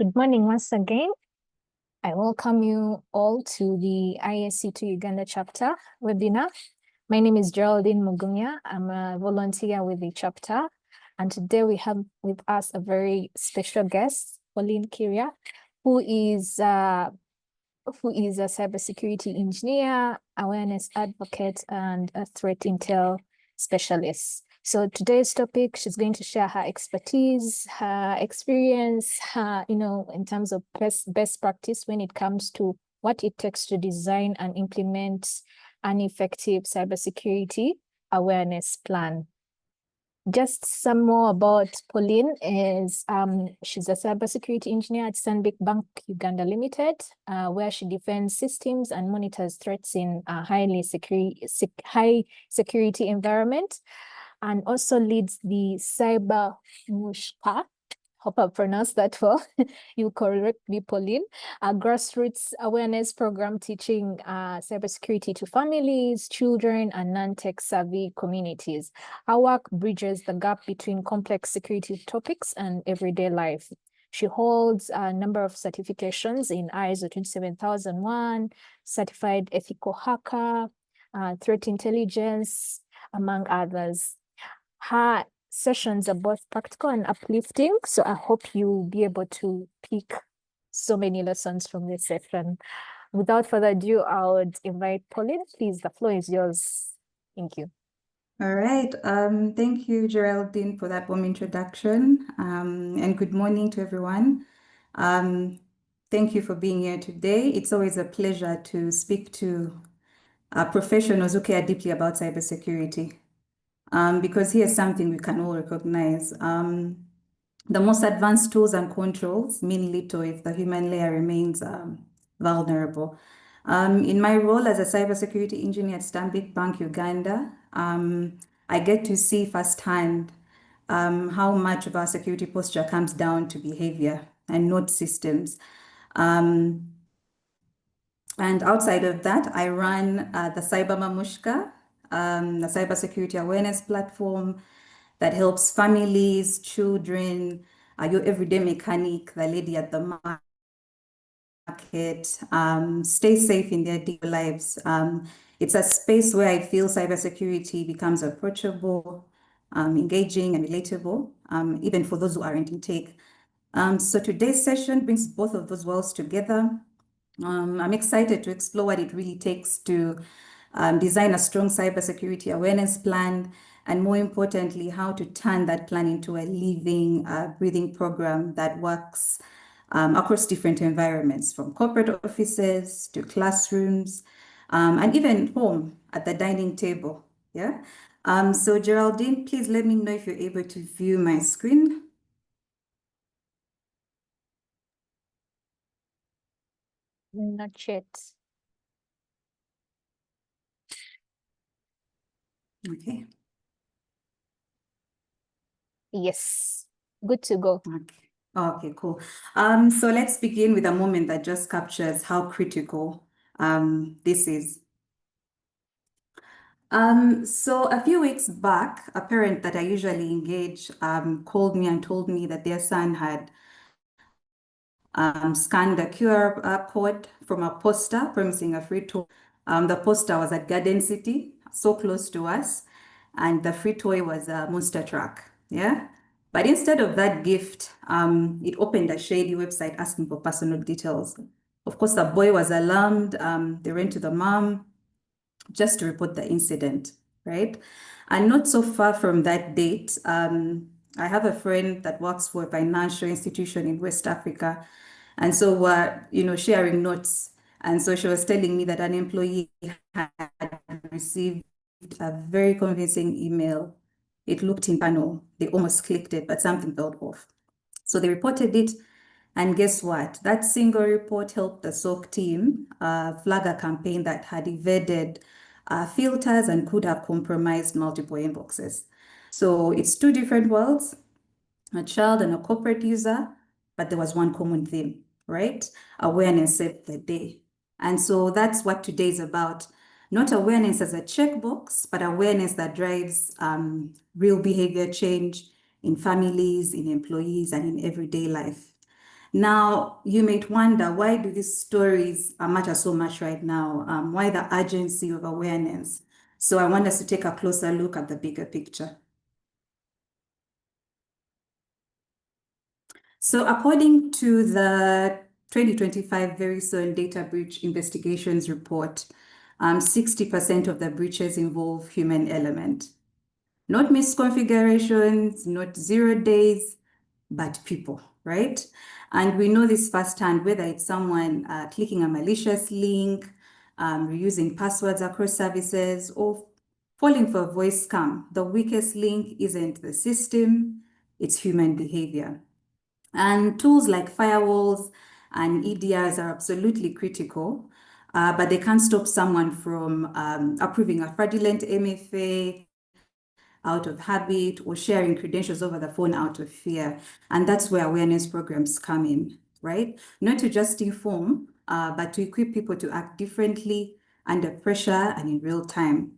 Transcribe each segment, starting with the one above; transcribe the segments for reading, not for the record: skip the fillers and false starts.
Good morning once again. I welcome you all to the ISC to Uganda chapter webinar. My name is Geraldine Mugumya. I'm a volunteer with the chapter. And today we have with us a very special guest, Pauline Kiria, who is a cybersecurity engineer, awareness advocate, and a threat intel specialist. So today's topic, she's going to share her expertise, her experience, in terms of best practice when it comes to what it takes to design and implement an effective cybersecurity awareness plan. Just some more about Pauline is she's a cybersecurity engineer at Stanbic Bank Uganda Limited, where she defends systems and monitors threats in a high security environment, and also leads the Cyber Mushka. Hope I pronounced that well. You correct me, Pauline. A grassroots awareness program teaching cybersecurity to families, children, and non-tech savvy communities. Her work bridges the gap between complex security topics and everyday life. She holds a number of certifications in ISO 27001, Certified Ethical Hacker, Threat Intelligence, among others. Her sessions are both practical and uplifting, so I hope you'll be able to pick so many lessons from this session. Without further ado, I would invite Pauline. Please, the floor is yours. Thank you. All right. Thank you, Geraldine, for that warm introduction. And good morning to everyone. Thank you for being here today. It's always a pleasure to speak to professionals who care deeply about cybersecurity. Because here's something we can all recognize. The most advanced tools and controls mean little if the human layer remains vulnerable. In my role as a cybersecurity engineer at Stanbic Bank Uganda, I get to see firsthand how much of our security posture comes down to behavior and not systems. And outside of that, I run the Cyber Mamushka, the Cybersecurity Awareness Platform that helps families, children, your everyday mechanic, the lady at the market, stay safe in their daily lives. It's a space where I feel cybersecurity becomes approachable, engaging, and relatable, even for those who aren't in tech. So today's session brings both of those worlds together. I'm excited to explore what it really takes to design a strong cybersecurity awareness plan, and more importantly, how to turn that plan into a living, breathing program that works across different environments, from corporate offices to classrooms, and even home at the dining table. Yeah. So Geraldine, please let me know if you're able to view my screen. Not yet. Okay. Yes, good to go. Okay. Okay, cool. So let's begin with a moment that just captures how critical this is. So a few weeks back, a parent that I usually engage called me and told me that their son had scanned a QR code from a poster promising a free toy. The poster was at Garden City, so close to us, and the free toy was a monster truck. Yeah. But instead of that gift, it opened a shady website asking for personal details. Of course, the boy was alarmed. They ran to the mom just to report the incident, right? And not so far from that date, I have a friend that works for a financial institution in West Africa. And so we're, sharing notes. And so she was telling me that an employee had received a very convincing email. It looked internal. They almost clicked it, but something felt off. So they reported it. And guess what? That single report helped the SOC team flag a campaign that had evaded filters and could have compromised multiple inboxes. So it's two different worlds, a child and a corporate user, but there was one common theme, right? Awareness saved the day. And so that's what today is about. Not awareness as a checkbox, but awareness that drives real behavior change in families, in employees, and in everyday life. Now, you might wonder, why do these stories matter so much right now? Why the urgency of awareness? So I want us to take a closer look at the bigger picture. So according to the 2025 Verizon Data Breach Investigations Report, 60% of the breaches involve human element. Not misconfigurations, not 0 days, but people, right? And we know this firsthand, whether it's someone clicking a malicious link, reusing passwords across services, or falling for a voice scam. The weakest link isn't the system, it's human behavior. And tools like firewalls and EDRs are absolutely critical, but they can't stop someone from approving a fraudulent MFA out of habit or sharing credentials over the phone out of fear. And that's where awareness programs come in, right? Not to just inform, but to equip people to act differently under pressure and in real time.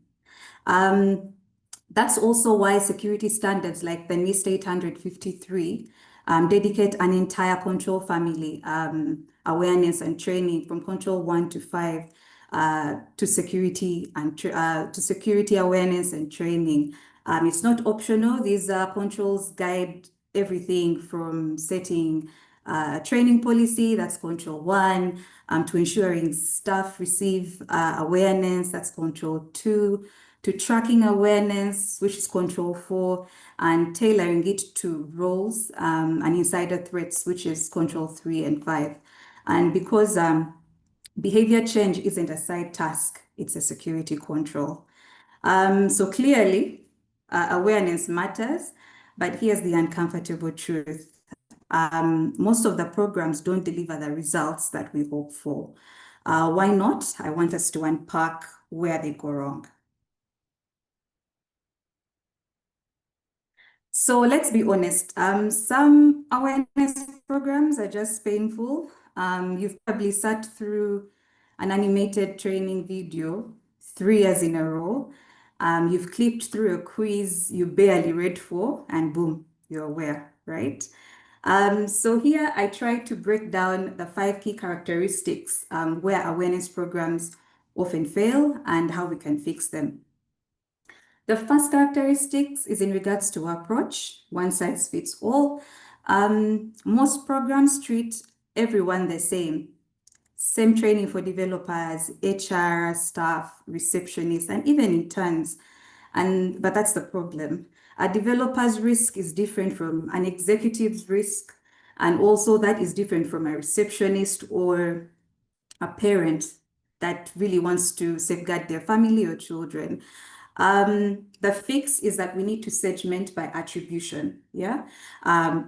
That's also why security standards like the NIST 853 dedicate an entire control family awareness and training from control 1 to 5 to security awareness and training. It's not optional. These controls guide everything from setting training policy, that's control 1, to ensuring staff receive awareness, that's control 2, to tracking awareness, which is control 4, and tailoring it to roles and insider threats, which is control 3 and 5. And because behavior change isn't a side task, it's a security control. So clearly, awareness matters, but here's the uncomfortable truth. Most of the programs don't deliver the results that we hope for. Why not? I want us to unpack where they go wrong. So let's be honest, some awareness programs are just painful. You've probably sat through an animated training video 3 years in a row. You've clipped through a quiz you barely read for, and boom, you're aware, right? So here I try to break down the 5 key characteristics where awareness programs often fail and how we can fix them. The first characteristics is in regards to approach, one size fits all. Most programs treat everyone the same. Same training for developers, HR, staff, receptionists, and even interns. But that's the problem. A developer's risk is different from an executive's risk, and also that is different from a receptionist or a parent that really wants to safeguard their family or children. The fix is that we need to segment by attribution. Yeah,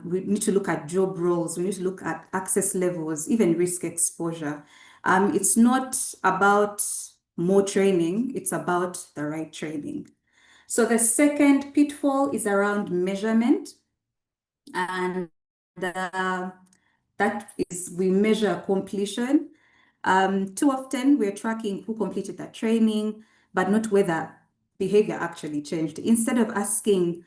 we need to look at job roles. We need to look at access levels, even risk exposure. It's not about more training. It's about the right training. So the second pitfall is around measurement, and that is we measure completion. Too often we're tracking who completed that training, but not whether behavior actually changed. Instead of asking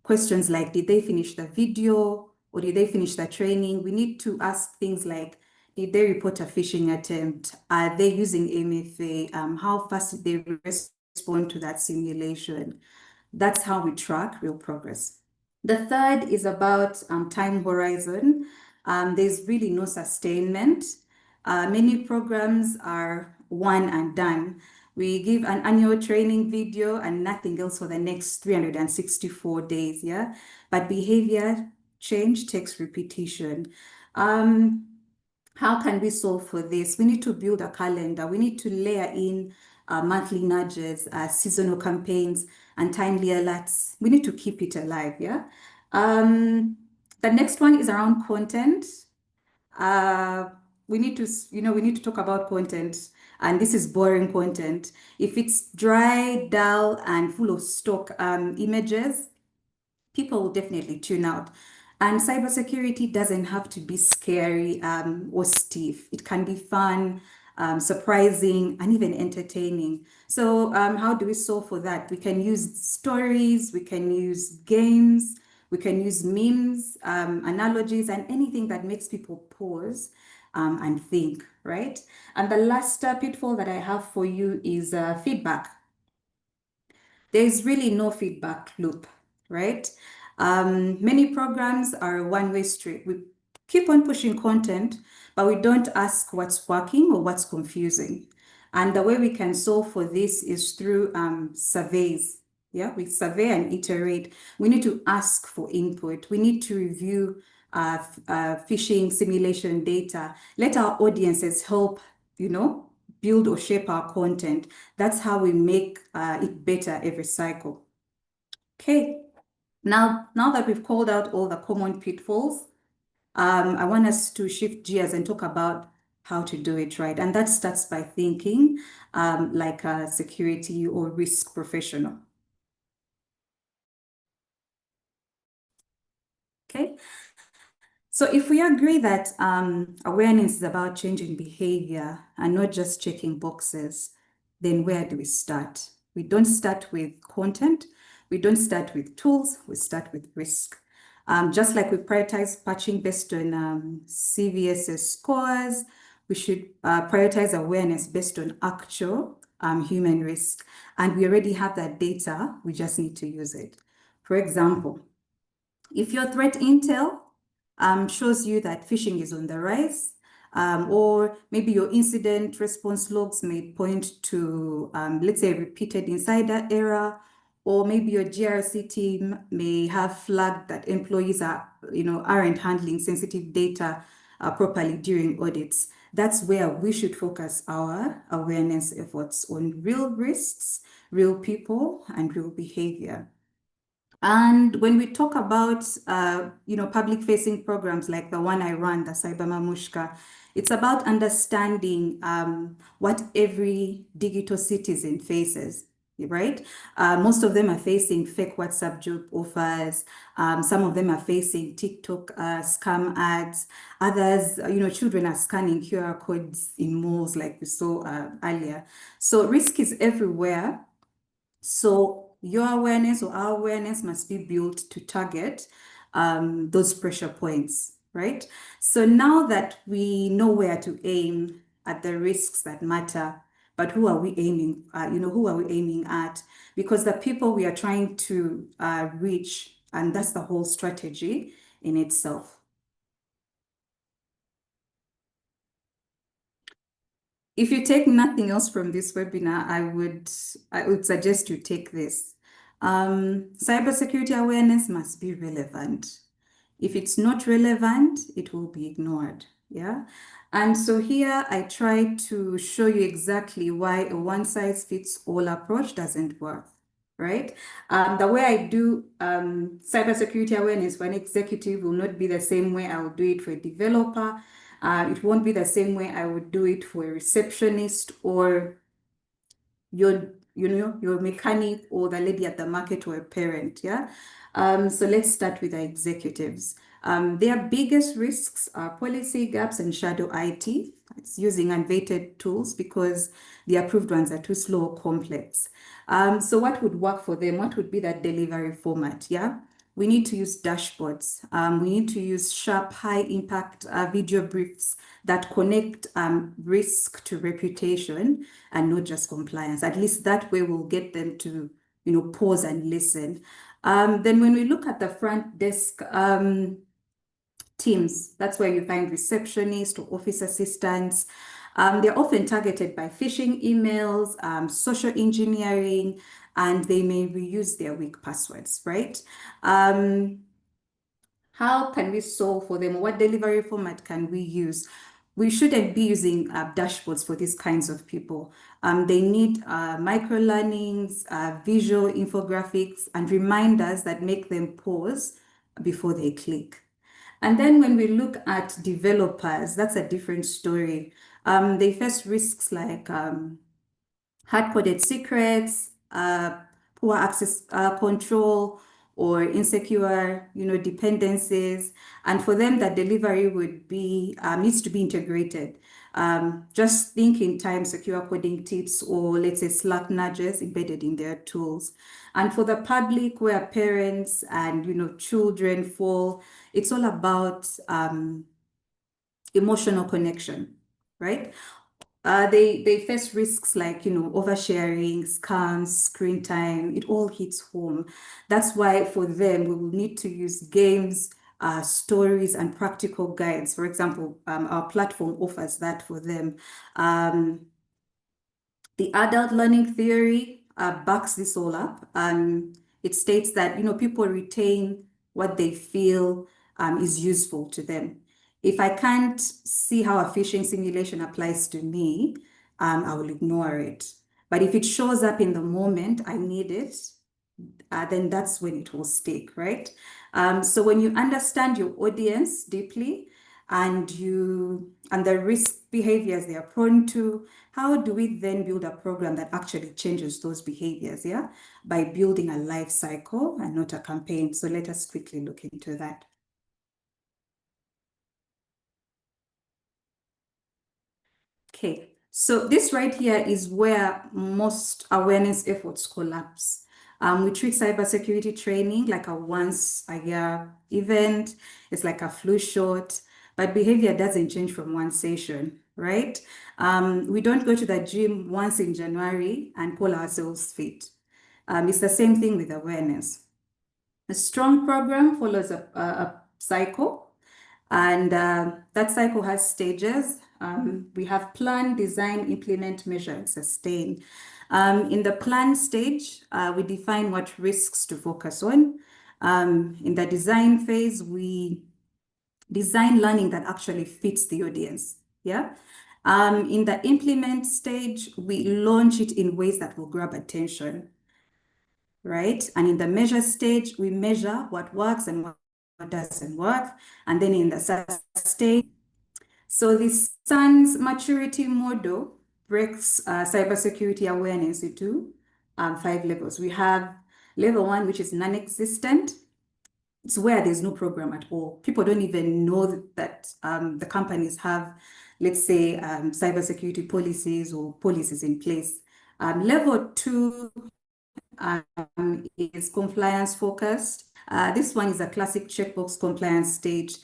questions like, did they finish the video or did they finish the training? We need to ask things like, did they report a phishing attempt? Are they using MFA? How fast did they respond to that simulation? That's how we track real progress. The third is about time horizon. There's really no sustainment. Many programs are one and done. We give an annual training video and nothing else for the next 364 days, yeah? But behavior change takes repetition. How can we solve for this? We need to build a calendar. We need to layer in monthly nudges, seasonal campaigns, and timely alerts. We need to keep it alive, yeah? The next one is around content. We need to talk about content, and this is boring content. If it's dry, dull, and full of stock images, people will definitely tune out. And cybersecurity doesn't have to be scary or stiff. It can be fun, surprising, and even entertaining. So how do we solve for that? We can use stories, we can use games, We can use memes, analogies, and anything that makes people pause and think, right? And the last pitfall that I have for you is feedback. There is really no feedback loop, right? Many programs are a one-way street. We keep on pushing content, but we don't ask what's working or what's confusing. And the way we can solve for this is through surveys. Yeah, we survey and iterate. We need to ask for input. We need to review phishing simulation data. Let our audiences help, build or shape our content. That's how we make it better every cycle. Okay, now that we've called out all the common pitfalls, I want us to shift gears and talk about how to do it right. And that starts by thinking like a security or risk professional. Okay, so if we agree that awareness is about changing behavior and not just checking boxes, then where do we start? We don't start with content. We don't start with tools. We start with risk. Just like we prioritize patching based on CVSS scores, we should prioritize awareness based on actual human risk. And we already have that data. We just need to use it. For example, if your threat intel shows you that phishing is on the rise, or maybe your incident response logs may point to, let's say, repeated insider error, or maybe your GRC team may have flagged that employees aren't handling sensitive data properly during audits. That's where we should focus our awareness efforts on real risks, real people, and real behavior. And when we talk about, public-facing programs like the one I run, the Cyber Mamushka, it's about understanding what every digital citizen faces, right? Most of them are facing fake WhatsApp job offers. Some of them are facing TikTok scam ads. Others, children are scanning QR codes in malls like we saw earlier. So risk is everywhere. So your awareness or our awareness must be built to target those pressure points, right? So now that we know where to aim at the risks that matter, but who are we aiming, who are we aiming at? Because the people we are trying to reach, and that's the whole strategy in itself. If you take nothing else from this webinar, I would suggest you take this. Cybersecurity awareness must be relevant. If it's not relevant, it will be ignored. Yeah. And so here I try to show you exactly why a one-size-fits-all approach doesn't work, right? The way I do cybersecurity awareness for an executive will not be the same way I will do it for a developer. It won't be the same way I would do it for a receptionist or your mechanic or the lady at the market or a parent, yeah? So let's start with the executives. Their biggest risks are policy gaps and shadow IT. It's using unvetted tools because the approved ones are too slow or complex. So what would work for them? What would be that delivery format, yeah? We need to use dashboards. We need to use sharp, high-impact video briefs that connect risk to reputation and not just compliance. At least that way we'll get them to, pause and listen. Then when we look at the front desk teams, that's where you find receptionists or office assistants. They're often targeted by phishing emails, social engineering, and they may reuse their weak passwords, right? How can we solve for them? What delivery format can we use? We shouldn't be using dashboards for these kinds of people. They need micro-learnings, visual infographics, and reminders that make them pause before they click. And then when we look at developers, that's a different story. They face risks like hard-coded secrets, poor access control, or insecure, dependencies. And for them, that delivery would be needs to be integrated. Just think in time secure coding tips or let's say Slack nudges embedded in their tools. And for the public where parents and children fall, it's all about emotional connection, right? They face risks like oversharing, scams, screen time. It all hits home. That's why for them we will need to use games, stories, and practical guides. For example, our platform offers that for them. The adult learning theory backs this all up. It states that people retain what they feel is useful to them. If I can't see how a phishing simulation applies to me, I will ignore it. But if it shows up in the moment I need it, then that's when it will stick, right? So when you understand your audience deeply and the risk behaviors they are prone to, how do we then build a program that actually changes those behaviors? Yeah, by building a life cycle and not a campaign. So let us quickly look into that. Okay, so this right here is where most awareness efforts collapse. We treat cybersecurity training like a once a year event. It's like a flu shot, but behavior doesn't change from one session, right? We don't go to the gym once in January and call ourselves fit. It's the same thing with awareness. A strong program follows a cycle, and that cycle has stages. We have plan, design, implement, measure, and sustain. In the plan stage, we define what risks to focus on. In the design phase, we design learning that actually fits the audience. Yeah. In the implement stage, we launch it in ways that will grab attention, right? And in the measure stage, we measure what works and what doesn't work. And then in the sustain, so this SANS maturity model breaks cybersecurity awareness into 5 levels. We have level 1, which is non-existent. It's where there's no program at all. People don't even know that the companies have, let's say, cybersecurity policies or policies in place. Level 2 is compliance focused. This one is a classic checkbox compliance stage.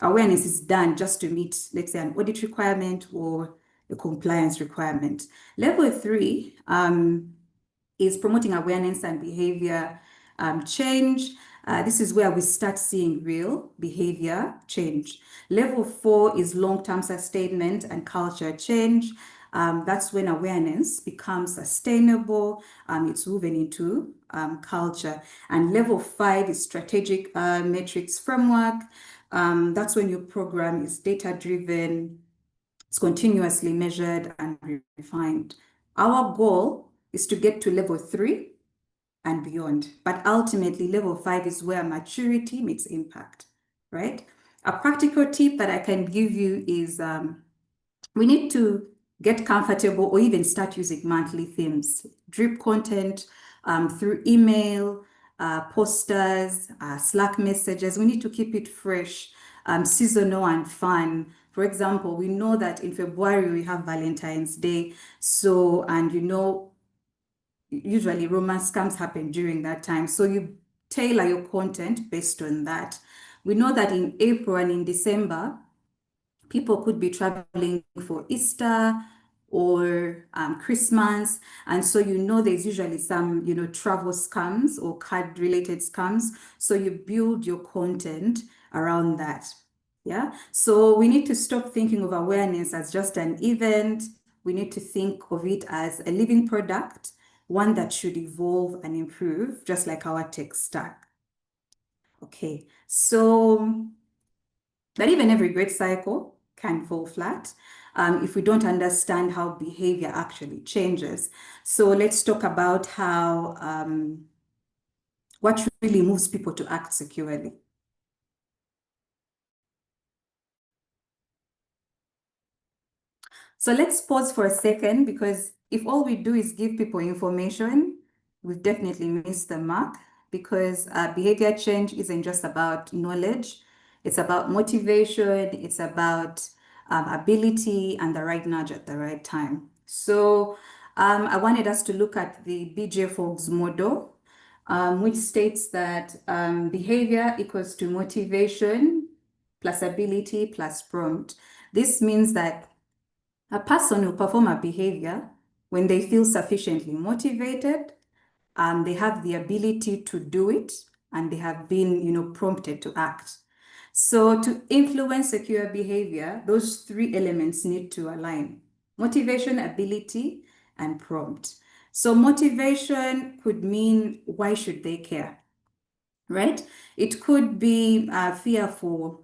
Awareness is done just to meet, let's say, an audit requirement or a compliance requirement. Level 3 is promoting awareness and behavior change. This is where we start seeing real behavior change. Level 4 is long-term sustainment and culture change. That's when awareness becomes sustainable. It's moving into culture. And level 5 is strategic metrics framework. That's when your program is data-driven, it's continuously measured and refined. Our goal is to get to level 3 and beyond. But ultimately, level 5 is where maturity makes impact, right? A practical tip that I can give you is we need to get comfortable or even start using monthly themes, drip content through email, posters, Slack messages. We need to keep it fresh, seasonal and fun. For example, we know that in February we have Valentine's Day. So, and usually romance scams happen during that time. So you tailor your content based on that. We know that in April and in December, people could be traveling for Easter or Christmas. And so there's usually some, travel scams or card-related scams. So you build your content around that. Yeah. So we need to stop thinking of awareness as just an event. We need to think of it as a living product, one that should evolve and improve, just like our tech stack. Okay. So that even every great cycle can fall flat if we don't understand how behavior actually changes. So let's talk about how what really moves people to act securely. So let's pause for a second, because if all we do is give people information, we've definitely missed the mark, because behavior change isn't just about knowledge. It's about motivation. It's about ability, and the right nudge at the right time. So I wanted us to look at the BJ Fogg's model, which states that behavior equals to motivation plus ability plus prompt. This means that a person will perform a behavior when they feel sufficiently motivated, they have the ability to do it, and they have been, prompted to act. So to influence secure behavior, those three elements need to align: motivation, ability, and prompt. So motivation could mean, why should they care? Right? It could be fear for,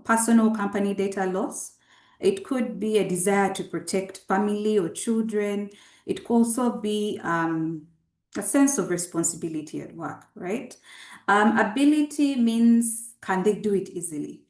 personal company data loss. It could be a desire to protect family or children. It could also be a sense of responsibility at work, right? Ability means, can they do it easily?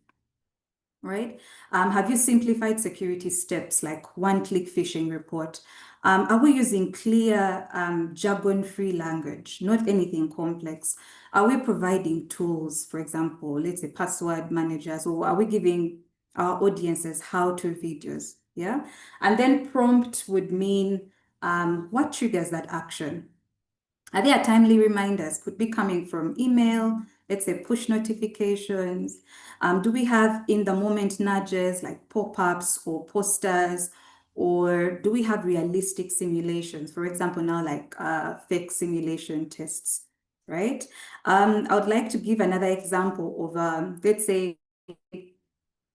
Right? Have you simplified security steps like one-click phishing report? Are we using clear, jargon-free language, not anything complex? Are we providing tools, for example, let's say password managers, or are we giving our audiences how-to videos? Yeah. And then prompt would mean, what triggers that action? Are there timely reminders? Could be coming from email, let's say push notifications. Do we have in the moment nudges like pop-ups or posters? Or do we have realistic simulations? For example, now like fake simulation tests, right? I would like to give another example of, let's say,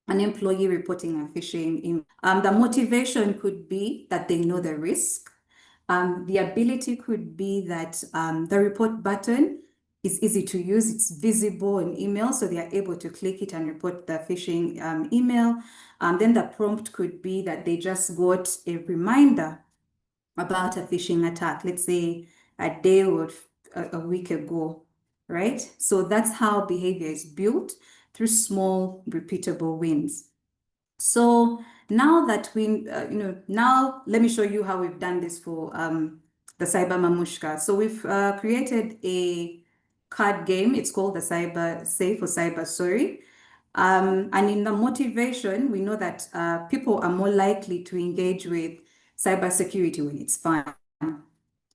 an employee reporting a phishing email. The motivation could be that they know the risk. The ability could be that the report button is easy to use. It's visible in email, so they are able to click it and report the phishing email. Then the prompt could be that they just got a reminder about a phishing attack, let's say a day or a week ago, right? So that's how behavior is built, through small, repeatable wins. So now that now let me show you how we've done this for the Cyber Mamushka. So we've created a card game. It's called the Cyber Safe or Cyber Sorry. And in the motivation, we know that people are more likely to engage with cybersecurity when it's fun.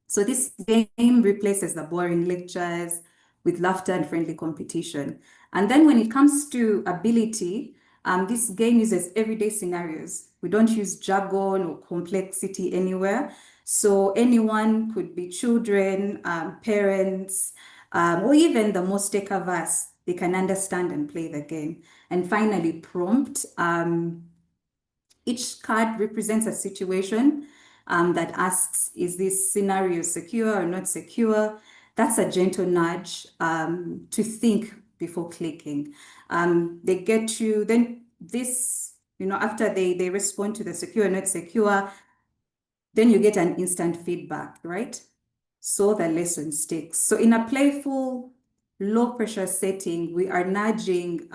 So this game replaces the boring lectures with laughter and friendly competition. And then when it comes to ability, this game uses everyday scenarios. We don't use jargon or complexity anywhere. So anyone, could be children, parents, or even the most tech-averse, they can understand and play the game. And finally, prompt. Each card represents a situation that asks, is this scenario secure or not secure? That's a gentle nudge to think before clicking. They get you, then this, after they respond to the secure or not secure, then you get an instant feedback, right? So the lesson sticks. So in a playful, low pressure setting, we are nudging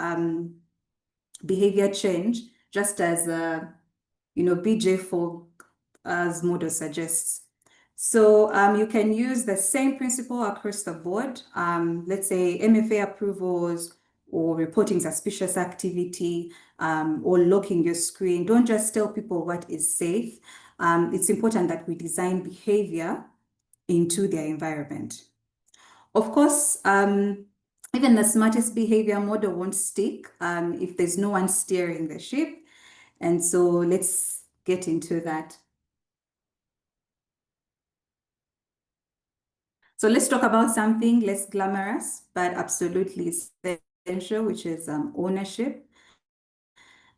behavior change, just as BJ Fogg's model suggests. So you can use the same principle across the board. Let's say MFA approvals, or reporting suspicious activity, or locking your screen. Don't just tell people what is safe. It's important that we design behavior into their environment. Of course, even the smartest behavior model won't stick if there's no one steering the ship. And so let's get into that. So let's talk about something less glamorous, but absolutely essential, which is ownership.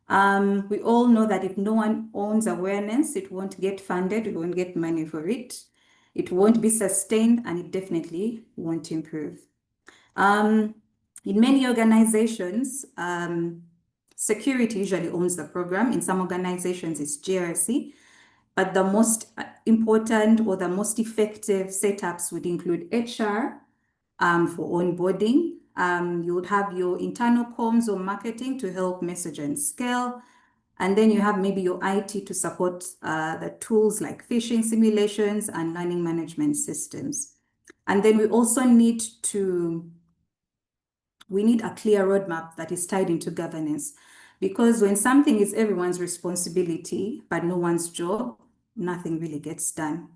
We all know that if no one owns awareness, it won't get funded, it won't get money for it, it won't be sustained, and it definitely won't improve. In many organizations, security usually owns the program. In some organizations, it's GRC. But the most important or the most effective setups would include HR for onboarding. You would have your internal comms or marketing to help message and scale. And then you have maybe your IT to support the tools like phishing simulations and learning management systems. And then we also need a clear roadmap that is tied into governance. Because when something is everyone's responsibility, but no one's job, nothing really gets done.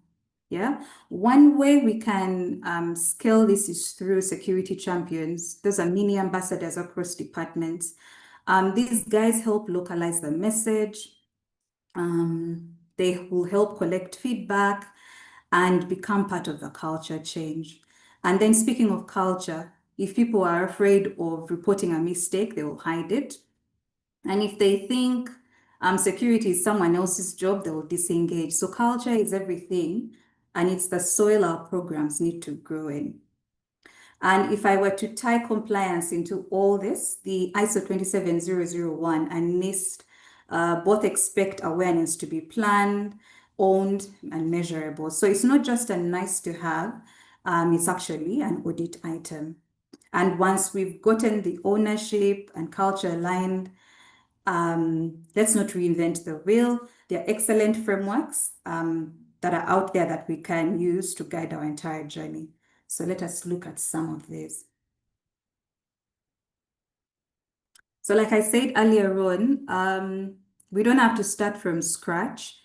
Yeah. One way we can scale this is through security champions. Those are mini ambassadors across departments. These guys help localize the message. They will help collect feedback and become part of the culture change. And then speaking of culture, if people are afraid of reporting a mistake, they will hide it. And if they think security is someone else's job, they will disengage. So culture is everything, and it's the soil our programs need to grow in. And if I were to tie compliance into all this, the ISO 27001 and NIST both expect awareness to be planned, owned, and measurable. So it's not just a nice to have, it's actually an audit item. And once we've gotten the ownership and culture aligned, let's not reinvent the wheel. There are excellent frameworks that are out there that we can use to guide our entire journey. So let us look at some of these. So like I said earlier on, we don't have to start from scratch.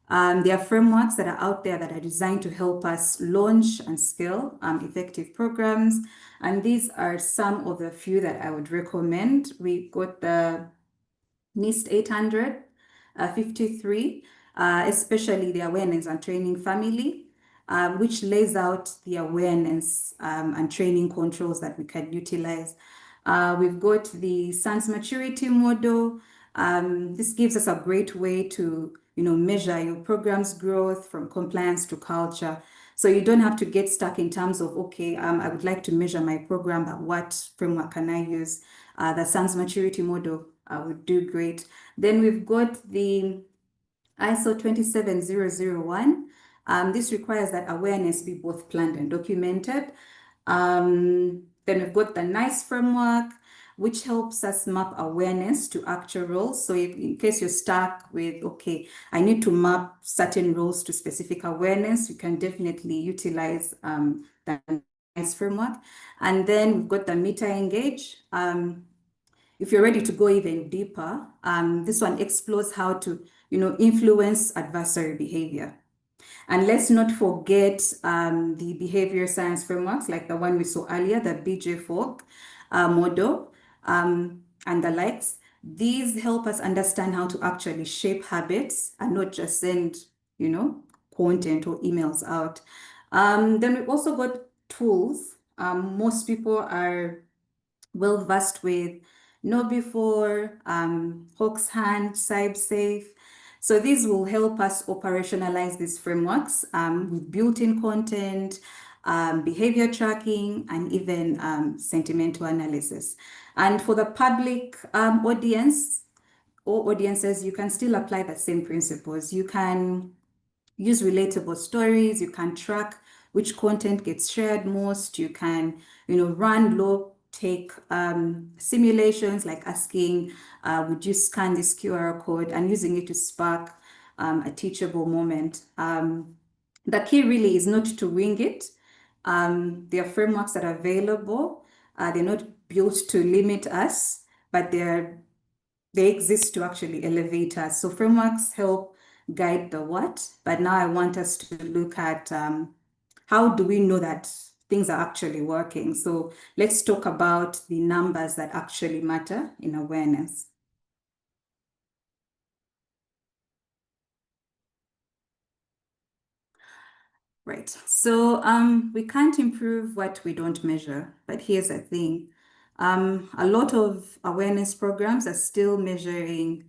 There are frameworks that are out there that are designed to help us launch and scale effective programs. And these are some of the few that I would recommend. We got the NIST 800, 53, especially the awareness and training family, which lays out the awareness and training controls that we can utilize. We've got the SANS maturity model. This gives us a great way to measure your program's growth from compliance to culture. So you don't have to get stuck in terms of, okay, I would like to measure my program, but what framework can I use? The SANS maturity model would do great. Then we've got the ISO 27001. This requires that awareness be both planned and documented. Then we've got the NICE framework, which helps us map awareness to actual roles. So if, in case you're stuck with, okay, I need to map certain roles to specific awareness, you can definitely utilize the NICE framework. And then we've got the Meta Engage. If you're ready to go even deeper, this one explores how to, influence adversary behavior. And let's not forget the behavior science frameworks like the one we saw earlier, the BJ4 model and the likes. These help us understand how to actually shape habits and not just send, content or emails out. Then we've also got tools. Most people are well versed with KnowBe4, Hawk's Hand, CyberSafe. So these will help us operationalize these frameworks with built-in content, behavior tracking, and even sentimental analysis. And for the public audience or audiences, you can still apply the same principles. You can use relatable stories, you can track which content gets shared most, you can, run low take simulations like asking, would you scan this QR code and using it to spark a teachable moment. The key really is not to wing it. There are frameworks that are available. They're not built to limit us, but they exist to actually elevate us. So frameworks help guide the what, but now I want us to look at how do we know that things are actually working. So let's talk about the numbers that actually matter in awareness. Right, so we can't improve what we don't measure, but here's the thing. A lot of awareness programs are still measuring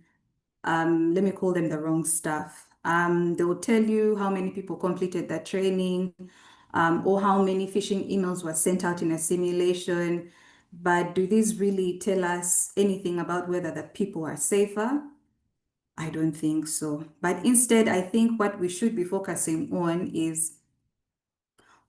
let me call them the wrong stuff. They will tell you how many people completed that training or how many phishing emails were sent out in a simulation. But do these really tell us anything about whether the people are safer? I don't think so. But instead, I think what we should be focusing on is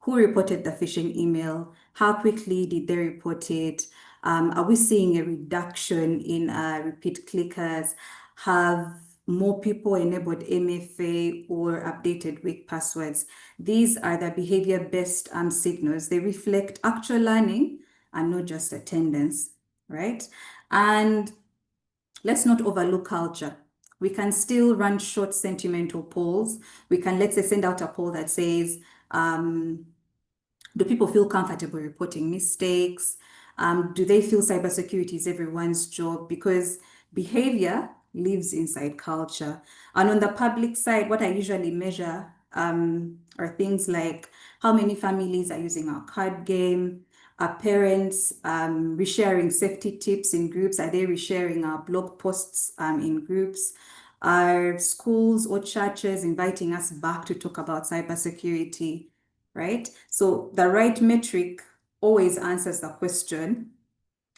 who reported the phishing email? How quickly did they report it? Are we seeing a reduction in repeat clickers? Have more people enabled MFA or updated weak passwords? These are the behavior-based signals. They reflect actual learning and not just attendance, right? And let's not overlook culture. We can still run short sentimental polls. We can, let's say, send out a poll that says, do people feel comfortable reporting mistakes? Do they feel cybersecurity is everyone's job? Because behavior lives inside culture. And on the public side, what I usually measure are things like how many families are using our card game, are parents resharing safety tips in groups? Are they resharing our blog posts in groups? Are schools or churches inviting us back to talk about cybersecurity? Right? So the right metric always answers the question,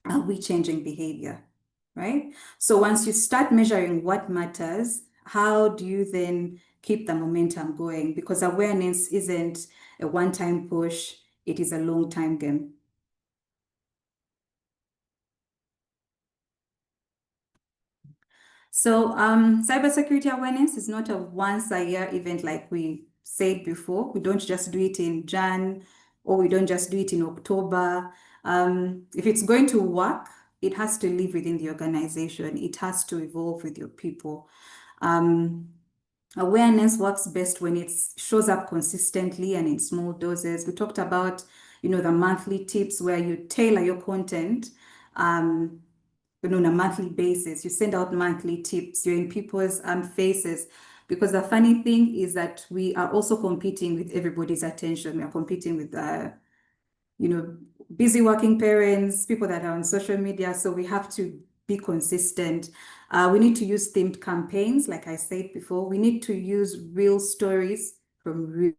are we changing behavior? Right? So once you start measuring what matters, how do you then keep the momentum going? Because awareness isn't a one-time push, it is a long-time game. So cybersecurity awareness is not a once-a-year event like we said before. We don't just do it in Jan, or we don't just do it in October. If it's going to work, it has to live within the organization. It has to evolve with your people. Awareness works best when it shows up consistently and in small doses. We talked about, the monthly tips where you tailor your content on a monthly basis. You send out monthly tips. You're in people's faces. Because the funny thing is that we are also competing with everybody's attention. We are competing with, busy working parents, people that are on social media. So we have to be consistent. We need to use themed campaigns, like I said before. We need to use real stories from real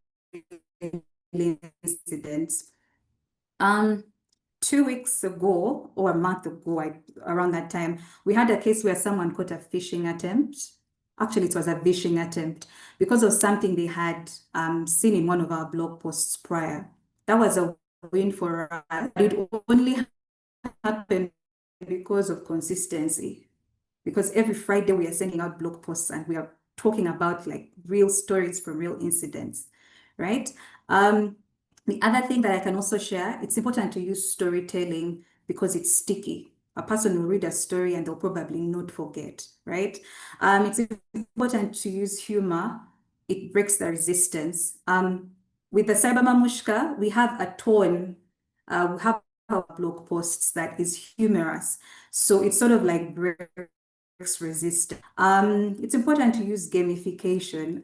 incidents. 2 weeks ago or a month ago, around that time, we had a case where someone caught a phishing attempt. Actually, it was a phishing attempt because of something they had seen in one of our blog posts prior. That was a win for us. It only happened because of consistency. Because every Friday we are sending out blog posts and we are talking about like real stories from real incidents, right? The other thing that I can also share, it's important to use storytelling because it's sticky. A person will read a story and they'll probably not forget, right? It's important to use humor. It breaks the resistance. With the Cyber Mamushka, we have a tone. We have our blog posts that is humorous. So it's sort of like breaks resistance. It's important to use gamification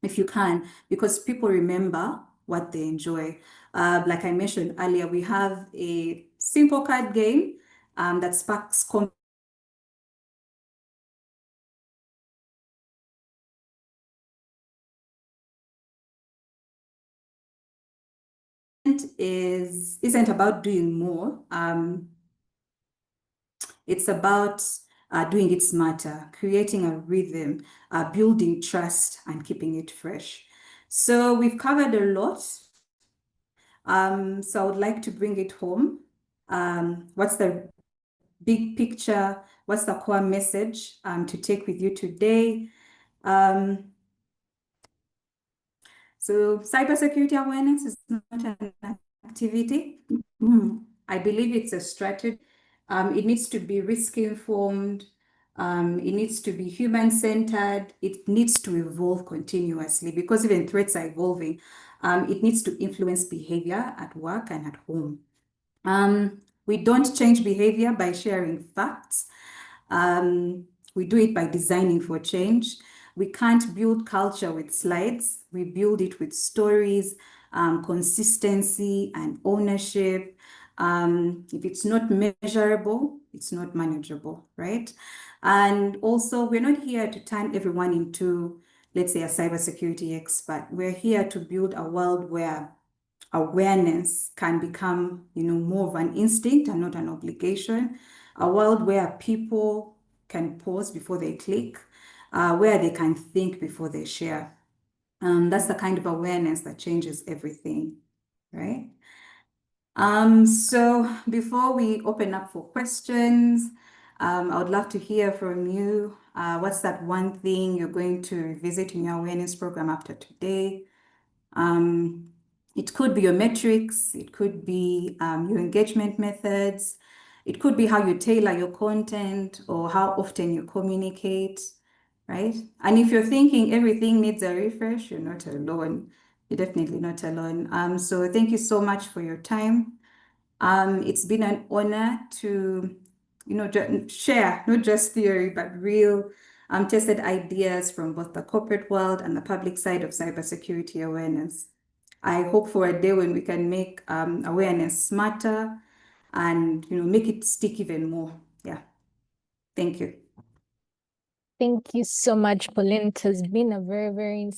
if you can, because people remember what they enjoy. Like I mentioned earlier, we have a simple card game that sparks isn't about doing more. It's about doing it smarter, creating a rhythm, building trust, and keeping it fresh. So we've covered a lot. So I would like to bring it home. What's the big picture? What's the core message to take with you today? So cybersecurity awareness is not an activity. I believe it's a strategy. It needs to be risk-informed. It needs to be human-centered. It needs to evolve continuously because even threats are evolving. It needs to influence behavior at work and at home. We don't change behavior by sharing facts. We do it by designing for change. We can't build culture with slides. We build it with stories, consistency, and ownership. If it's not measurable, it's not manageable, right? And also, we're not here to turn everyone into, let's say, a cybersecurity expert. We're here to build a world where awareness can become, more of an instinct and not an obligation. A world where people can pause before they click, where they can think before they share. That's the kind of awareness that changes everything, right? So before we open up for questions, I would love to hear from you. What's that one thing you're going to revisit in your awareness program after today? It could be your metrics, it could be your engagement methods, It could be how you tailor your content or how often you communicate, right? And if you're thinking everything needs a refresh, you're not alone. You're definitely not alone. So thank you so much for your time. It's been an honor to, share not just theory, but real tested ideas from both the corporate world and the public side of cybersecurity awareness. I hope for a day when we can make awareness smarter and make it stick even more. Yeah. Thank you. Thank you so much, Pauline. It has been a very, very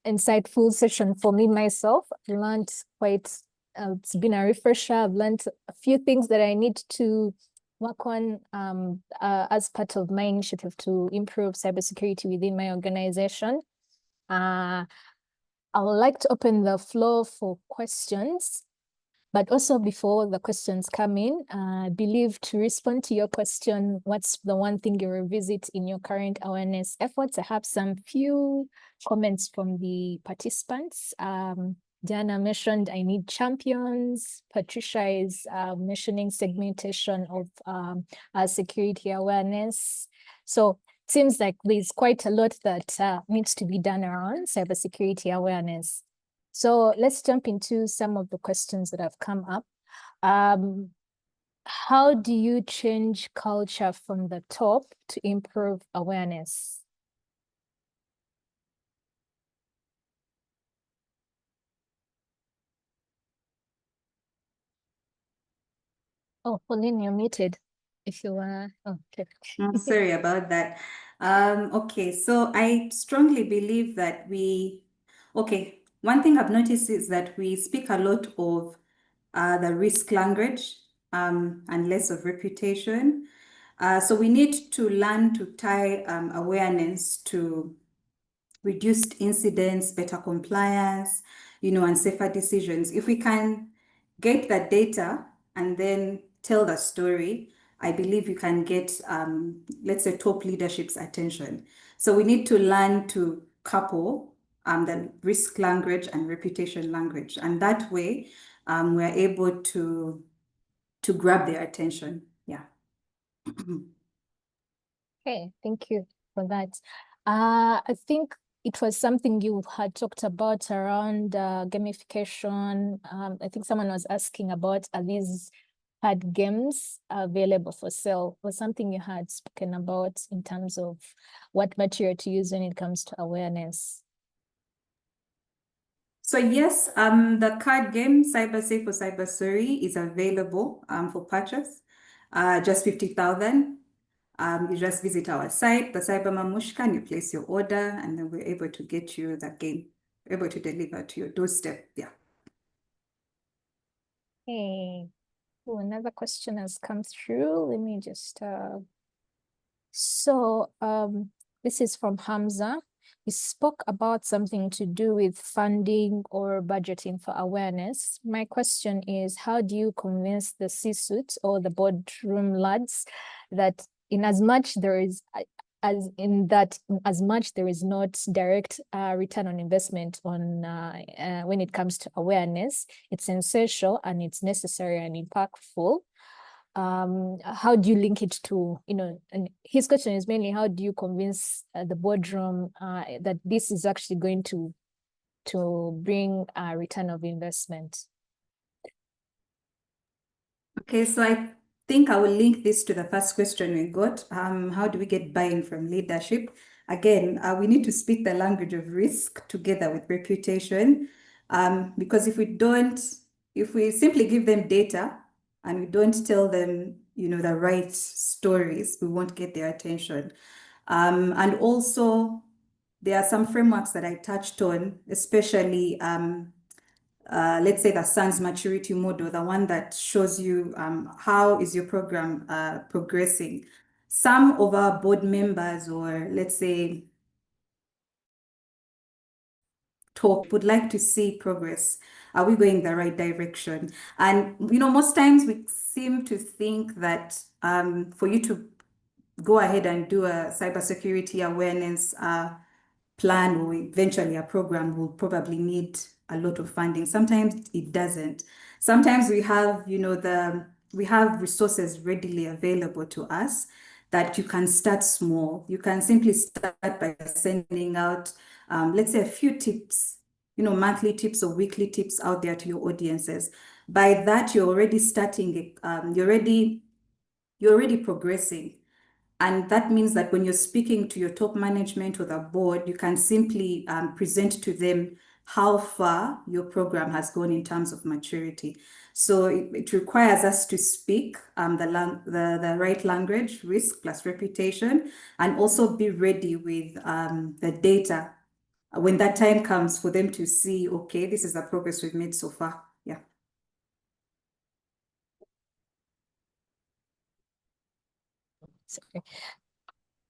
insightful session for me myself. I've learned quite, it's been a refresher. I've learned a few things that I need to work on as part of my initiative to improve cybersecurity within my organization. I would like to open the floor for questions. But also before the questions come in, I believe to respond to your question, what's the one thing you revisit in your current awareness efforts? I have some few comments from the participants. Diana mentioned I need champions. Patricia is mentioning segmentation of security awareness. So it seems like there's quite a lot that needs to be done around cybersecurity awareness. So let's jump into some of the questions that have come up. How do you change culture from the top to improve awareness? Oh, Pauline, you're muted. If you were, okay. I'm sorry about that. Okay, so I strongly believe that one thing I've noticed is that we speak a lot of the risk language and less of reputation. So we need to learn to tie awareness to reduced incidents, better compliance, and safer decisions. If we can get that data and then tell the story, I believe you can get, let's say, top leadership's attention. So we need to learn to couple the risk language and reputation language. And that way, we're able to grab their attention. Yeah. Okay, thank you for that. I think it was something you had talked about around gamification. I think someone was asking about, are these card games available for sale? Was something you had spoken about in terms of what material to use when it comes to awareness? So yes, the card game CyberSafe or Cybersuri is available for purchase, just 50,000. You just visit our site, the Cyber Mamushka, and you place your order, and then we're able to get you the game, able to deliver to your doorstep. Yeah. Hey, oh, another question has come through. Let me just this is from Hamza. We spoke about something to do with funding or budgeting for awareness. My question is, how do you convince the C-suite or the boardroom lads that in as much there is there is not direct return on investment on when it comes to awareness, it's essential and it's necessary and impactful. How do you link it to, and his question is mainly, how do you convince the boardroom that this is actually going to bring a return of investment? Okay, so I think I will link this to the first question we got. How do we get buy-in from leadership? Again, we need to speak the language of risk together with reputation. Because if we simply give them data and we don't tell them, the right stories, we won't get their attention. And also, there are some frameworks that I touched on, especially let's say the SANS maturity model, the one that shows you how is your program progressing. Some of our board members, or let's say talk, would like to see progress. Are we going the right direction? And most times we seem to think that for you to go ahead and do a cybersecurity awareness plan or eventually a program will probably need a lot of funding. Sometimes it doesn't. Sometimes we have, the we have resources readily available to us that you can start small. You can simply start by sending out, let's say, a few tips, monthly tips or weekly tips out there to your audiences. By that, you're already starting, you're already progressing. And that means that when you're speaking to your top management or the board, you can simply present to them how far your program has gone in terms of maturity. So it requires us to speak the right language, risk plus reputation, and also be ready with the data when that time comes for them to see, okay, this is the progress we've made so far. Yeah. Sorry.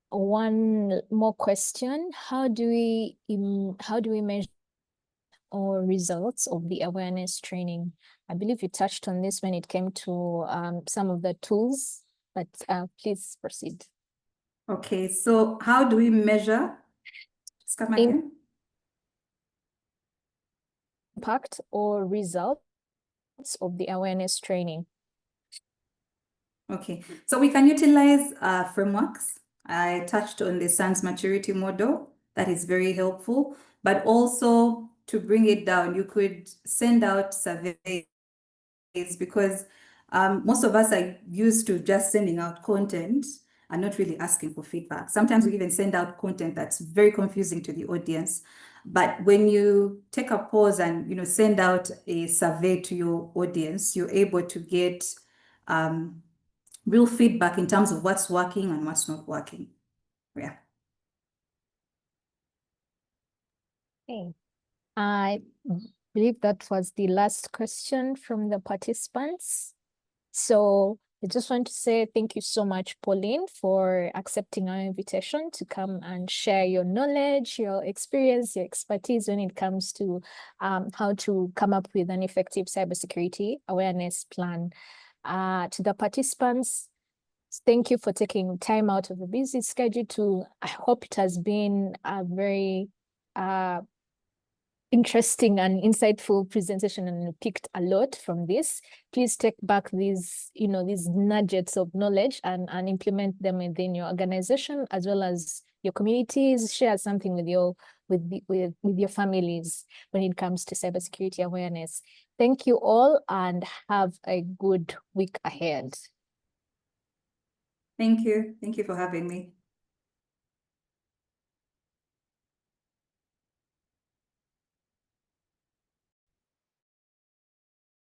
One more question. How do we measure or results of the awareness training? I believe you touched on this when it came to some of the tools, but please proceed. Okay, so how do we measure? Just come again. Impact or results of the awareness training? Okay, so we can utilize frameworks. I touched on the SANS maturity model. That is very helpful. But also to bring it down, you could send out surveys because most of us are used to just sending out content and not really asking for feedback. Sometimes we even send out content that's very confusing to the audience. But when you take a pause and send out a survey to your audience, you're able to get real feedback in terms of what's working and what's not working. Yeah. Okay. I believe that was the last question from the participants. So I just want to say thank you so much, Pauline, for accepting our invitation to come and share your knowledge, your experience, your expertise when it comes to how to come up with an effective cybersecurity awareness plan. To the participants, thank you for taking time out of a busy schedule I hope it has been a very interesting and insightful presentation, and you picked a lot from this. Please take back these, these nuggets of knowledge and implement them within your organization as well as your communities. Share something with your families when it comes to cybersecurity awareness. Thank you all and have a good week ahead. Thank you. Thank you for having me.